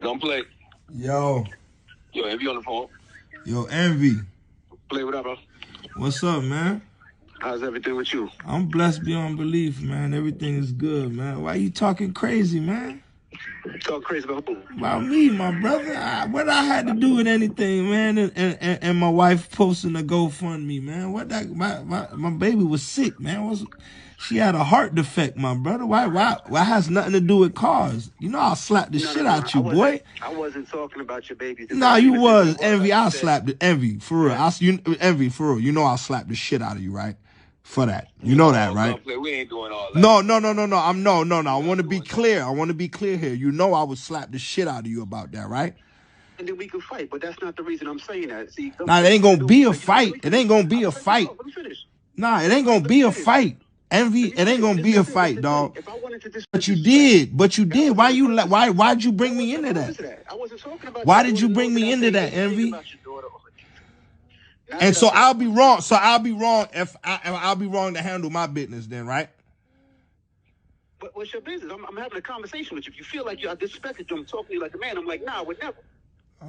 Gunplay. Yo. Yo, Envy on the phone. Yo, Envy. Play, what up, bro? What's up, man? How's everything with you? I'm blessed beyond belief, man. Everything is good, man. Why you talking crazy, man? Talk crazy about who? About me, my brother. What I had to do with anything, man, and my wife posting a GoFundMe, man. What that my baby was sick, man. She had a heart defect, my brother. Why has nothing to do with cars? You know I'll slap the shit out you, boy. I wasn't talking about your baby's Nah, you was Envy. I I'll slap the Envy for real. Envy for real. You know I'll slap the shit out of you, right? For that, you know that, right? Gunplay, we ain't doing all that. No. I want to be clear. I want to be clear here. You know I would slap the shit out of you about that, right? And then we can fight, but that's not the reason I'm saying that. See, Nah, it ain't gonna be a fight. It ain't gonna be a fight. Let me finish. Nah, it ain't gonna be a fight. Envy, it ain't gonna be a fight, dog. If I wanted to But you did. Why'd you bring me into that? I wasn't talking about. Why did you bring me into that, Envy? And so I'll be wrong. If I'll be wrong to handle my business then, right? But what's your business? I'm having a conversation with you. If you feel like I disrespected you, I'm talking to you like a man. I'm like, nah, I would never.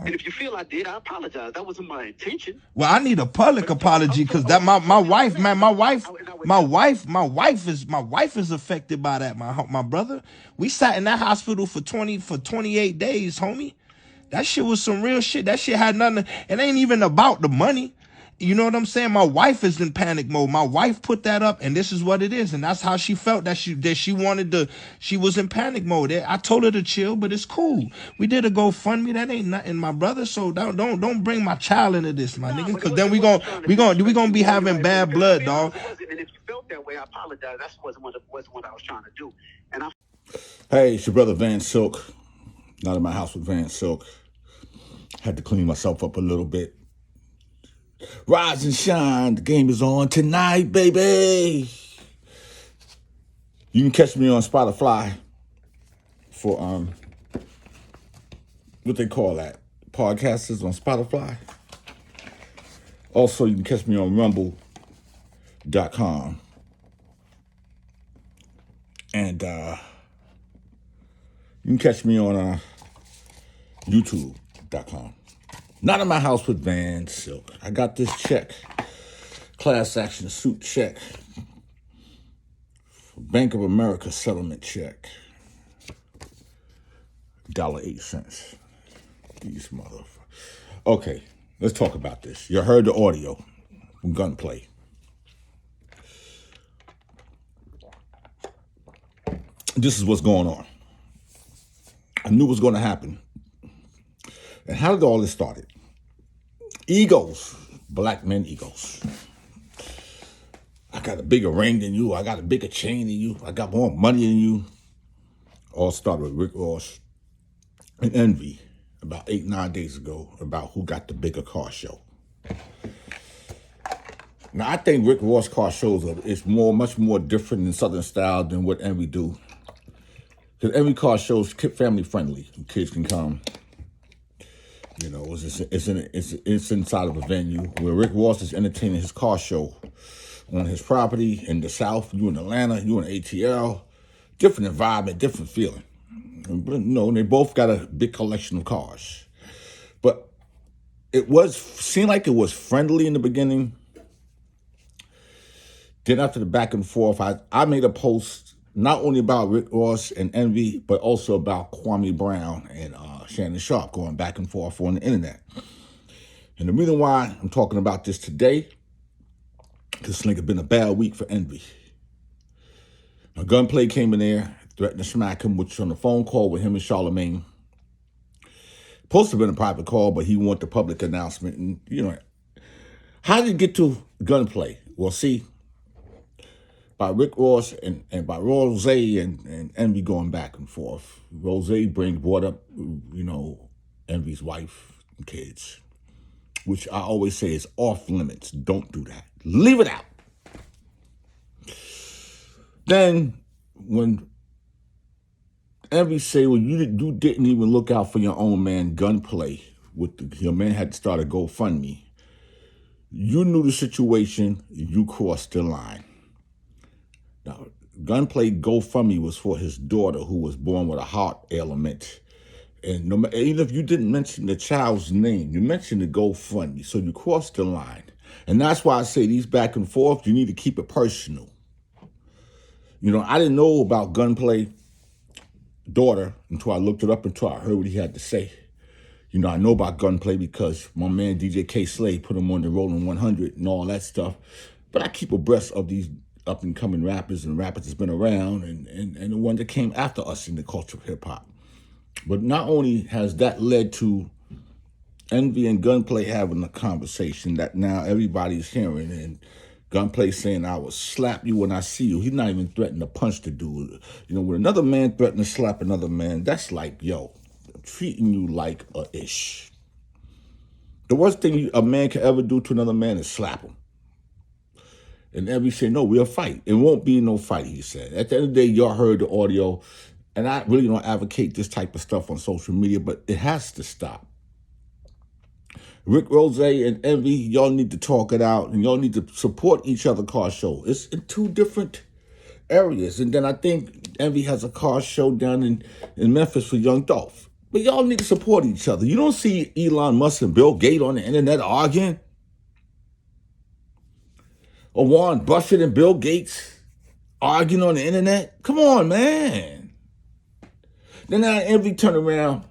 And if you feel I did, I apologize. That wasn't my intention. Well, I need a public apology because that my wife, man, my wife is affected by that. My brother, we sat in that hospital for 28 days, homie. That shit was some real shit. That shit had nothing. It ain't even about the money. You know what I'm saying? My wife is in panic mode. My wife put that up, and this is what it is, and that's how she felt. She was in panic mode. I told her to chill, but it's cool. We did a GoFundMe. That ain't nothing, my brother. So don't bring my child into this, my nigga, because then we gonna be having bad blood, dog. And if you felt that way, I apologize. That wasn't what I was trying to do. And Hey, it's your brother Van Silk. Not in my house with Van Silk. Had to clean myself up a little bit. Rise and shine. The game is on tonight, baby. You can catch me on Spotify for what they call that? Podcasters on Spotify. Also, you can catch me on rumble.com. And you can catch me on youtube.com. Not in my house with Van Silk. I got this check. Class action suit check. Bank of America settlement check. $1.08. These motherfuckers. Okay, let's talk about this. You heard the audio from Gunplay. This is what's going on. I knew it was going to happen. And how did all this started? Egos. Black men egos. I got a bigger ring than you. I got a bigger chain than you. I got more money than you. All started with Rick Ross and Envy about 8-9 days ago about who got the bigger car show. Now, I think Rick Ross car shows is much more different in Southern style than what Envy do. Because Envy car shows family friendly. Kids can come. You know, it's inside of a venue where Rick Ross is entertaining his car show on his property in the South. You in Atlanta, you in ATL. Different environment, different feeling. You know, they both got a big collection of cars. But seemed like it was friendly in the beginning. Then after the back and forth, I made a post not only about Rick Ross and Envy, but also about Kwame Brown and Shannon Sharp going back and forth on the internet. And the reason why I'm talking about this today, because it's like been a bad week for Envy. Now, Gunplay came in there, threatened to smack him, which on the phone call with him and Charlemagne. Supposed to have been a private call, but he wanted the public announcement. And, you know, how did it get to Gunplay? Well, see, by Rick Ross and by Rose and Envy going back and forth. Rose brought up, you know, Envy's wife and kids, which I always say is off limits. Don't do that. Leave it out. Then when Envy say, well, you didn't even look out for your own man, Gunplay, your man had to start a GoFundMe. You knew the situation, you crossed the line. Now, Gunplay GoFundMe was for his daughter who was born with a heart ailment And no, even if you didn't mention the child's name, you mentioned the GoFundMe, so you crossed the line. And that's why I say these back and forth, you need to keep it personal. You know, I didn't know about Gunplay daughter until I looked it up, until I heard what he had to say. You know, I know about Gunplay because my man DJ K Slade put him on the Rolling 100 and all that stuff. But I keep abreast of these up and coming rappers and rappers that's been around and the one that came after us in the culture of hip hop. But not only has that led to Envy and Gunplay having a conversation that now everybody's hearing, and Gunplay saying, I will slap you when I see you. He's not even threatening to punch the dude. You know, when another man threatens to slap another man, that's like, yo, I'm treating you like a ish. The worst thing a man can ever do to another man is slap him. And Envy said, no, we'll fight. It won't be no fight, he said. At the end of the day, y'all heard the audio. And I really don't advocate this type of stuff on social media, but it has to stop. Rick Rose and Envy, y'all need to talk it out, and y'all need to support each other car show. It's in two different areas. And then I think Envy has a car show down in Memphis for Young Dolph. But y'all need to support each other. You don't see Elon Musk and Bill Gates on the internet arguing? Or Warren Buffett and Bill Gates arguing on the internet? Come on, man. Then now Envy turn around.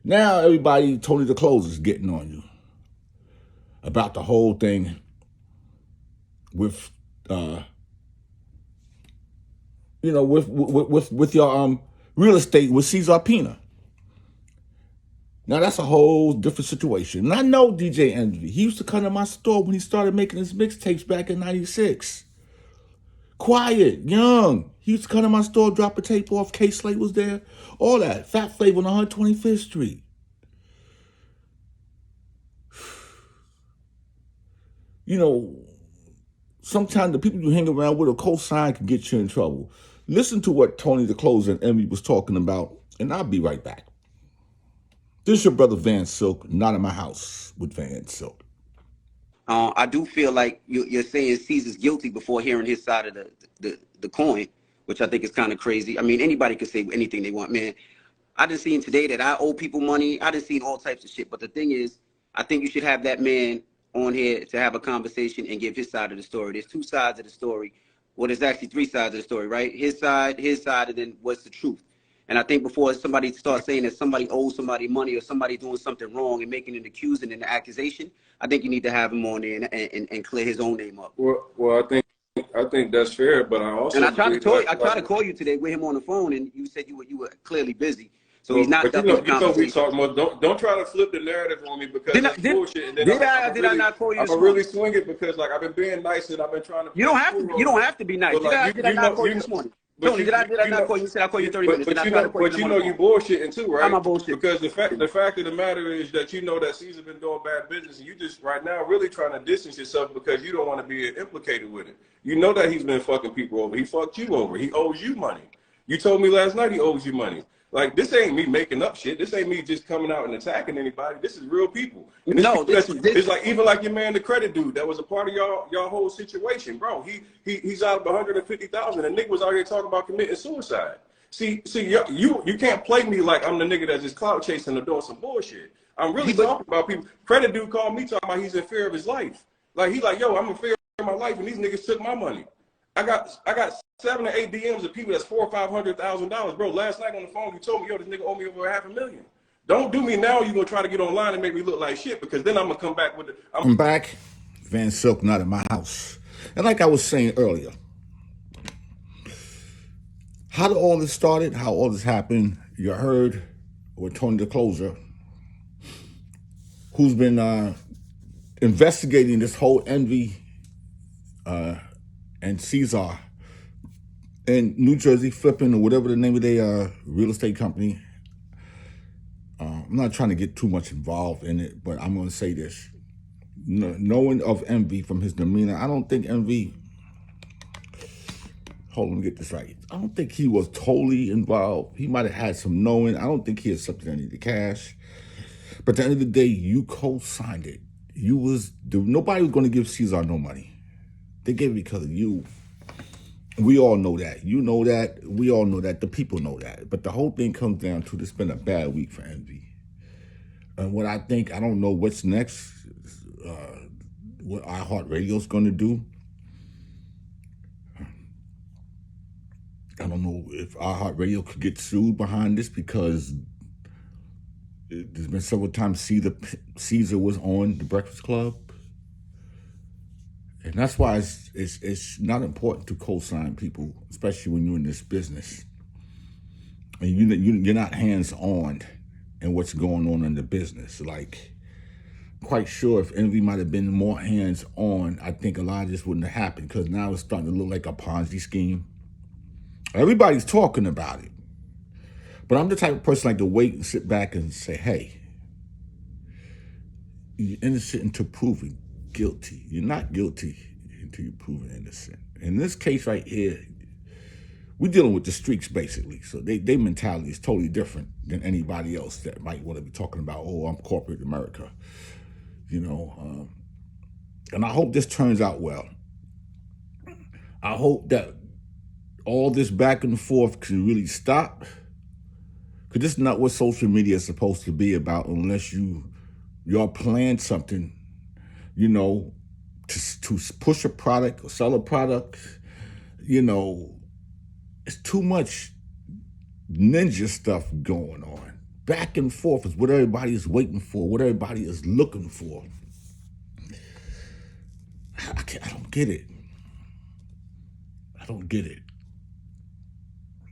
Now everybody, Tony the Closer, is getting on you about the whole thing with, with your real estate with Ceasar Pina. Now that's a whole different situation. And I know DJ Envy. He used to come to my store when he started making his mixtapes back in '96. Quiet, young. He used to come to my store, drop a tape off. K Slate was there. All that. Fat Flavor on 125th Street. You know, sometimes the people you hang around with, a cosign can get you in trouble. Listen to what Tony the Closer and Envy was talking about, and I'll be right back. This is your brother Van Silk, not in my house with Van Silk. I do feel like you're saying Caesar's guilty before hearing his side of the coin, which I think is kind of crazy. I mean, anybody can say anything they want, man. I done seen today that I owe people money. I done seen all types of shit. But the thing is, I think you should have that man on here to have a conversation and give his side of the story. There's two sides of the story. Well, there's actually three sides of the story, right? His side, and then what's the truth. And I think before somebody starts saying that somebody owes somebody money or somebody doing something wrong and making an accusation and an accusation, I think you need to have him on there and clear his own name up. Well, I think that's fair, but I also I tried to call you today with him on the phone, and you said you were clearly busy. So he's not. But you know we talk more. Don't try to flip the narrative on me because that's bullshit. And then did I not call you? I'm gonna really swing it because like I've been being nice and I've been trying to. You don't have to be nice. Did I not call you this morning? Tony, did I not call you? You said I called you 30 minutes. But you know you bullshitting too, right? I'm not bullshitting. Because the fact of the matter is that you know that Ceasar been doing bad business, and you just right now really trying to distance yourself because you don't want to be implicated with it. You know that he's been fucking people over. He fucked you over. He owes you money. You told me last night he owes you money. Like, this ain't me making up shit. This ain't me just coming out and attacking anybody. This is real people. And it's like, even like your man, the credit dude, that was a part of y'all whole situation, bro. He's out of 150,000. And nigga was out here talking about committing suicide. See, you can't play me like I'm the nigga that's just clout chasing or doing some bullshit. I'm really talking about people. Credit dude called me talking about he's in fear of his life. Like, he's like, yo, I'm in fear of my life, and these niggas took my money. I got 7 or 8 DMs of people that's $400,000 or $500,000, bro. Last night on the phone, you told me, yo, this nigga owe me over $500,000. Don't do me now. You gonna try to get online and make me look like shit because then I'm gonna come back with it. I'm back. Van Silk, not in my house. And like I was saying earlier, how did all this started? How all this happened? You heard with Tony the Closer, who's been investigating this whole Envy and Ceasar in New Jersey, flipping or whatever the name of their real estate company. I'm not trying to get too much involved in it, but I'm going to say this. Knowing of Envy from his demeanor, I don't think Envy, hold on, let me get this right. I don't think he was totally involved. He might have had some knowing. I don't think he accepted any of the cash. But at the end of the day, you co-signed it. Nobody was going to give Ceasar no money. They gave it because of you. We all know that. You know that. We all know that. The people know that. But the whole thing comes down to it's been a bad week for Envy. And what I think, I don't know what's next, what iHeartRadio's going to do. I don't know if iHeartRadio could get sued behind this because there's been several times Ceasar was on The Breakfast Club. And that's why it's not important to co-sign people, especially when you're in this business. And you're not hands-on in what's going on in the business. Like, quite sure if Envy might have been more hands-on, I think a lot of this wouldn't have happened because now it's starting to look like a Ponzi scheme. Everybody's talking about it. But I'm the type of person like to wait and sit back and say, hey, you're innocent until proven guilty. You're not guilty until you're proven innocent. In this case right here, we're dealing with the streets basically. So their mentality is totally different than anybody else that might want to be talking about, oh, I'm corporate America. You know, and I hope this turns out well. I hope that all this back and forth can really stop. Because this is not what social media is supposed to be about unless y'all plan something, you know, to push a product or sell a product. You know, it's too much ninja stuff going on. Back and forth is what everybody is waiting for, what everybody is looking for. I don't get it. I don't get it.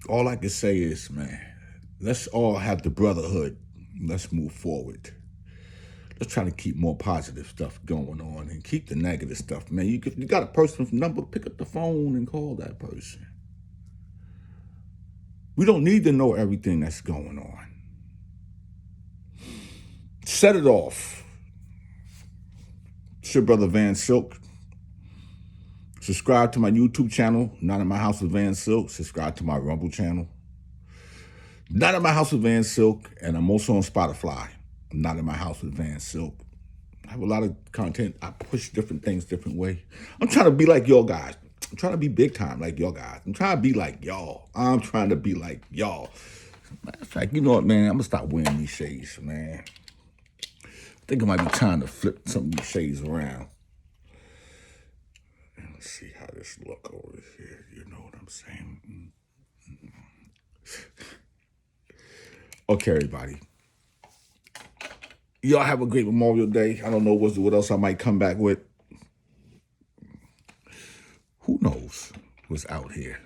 All I can say is, man, let's all have the brotherhood. Let's move forward. Let's try to keep more positive stuff going on and keep the negative stuff, man. You got a person's number, pick up the phone and call that person. We don't need to know everything that's going on. Set it off. It's your brother Van Silk. Subscribe to my YouTube channel, Not in My House with Van Silk. Subscribe to my Rumble channel, Not in My House with Van Silk. And I'm also on Spotify, Not in My House with Van Silk. I have a lot of content. I push different things different way. I'm trying to be like y'all guys. I'm trying to be big time like y'all guys. I'm trying to be like y'all. I'm trying to be like y'all. Matter of fact, you know what, man? I'm going to stop wearing these shades, man. I think it might be time to flip some of these shades around. Let's see how this look over here. You know what I'm saying? Okay, everybody. Y'all have a great Memorial Day. I don't know what else I might come back with. Who knows what's out here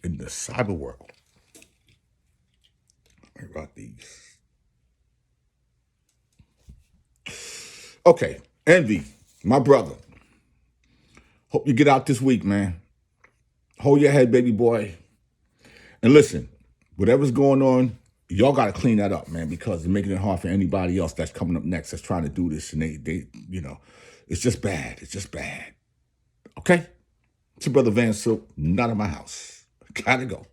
in the cyber world? I rock these. Okay, Envy, my brother. Hope you get out this week, man. Hold your head, baby boy. And listen, whatever's going on, y'all got to clean that up, man, because it's making it hard for anybody else that's coming up next that's trying to do this. And they you know, it's just bad. It's just bad. Okay? It's your brother Van Silk, Not in My House. Gotta go.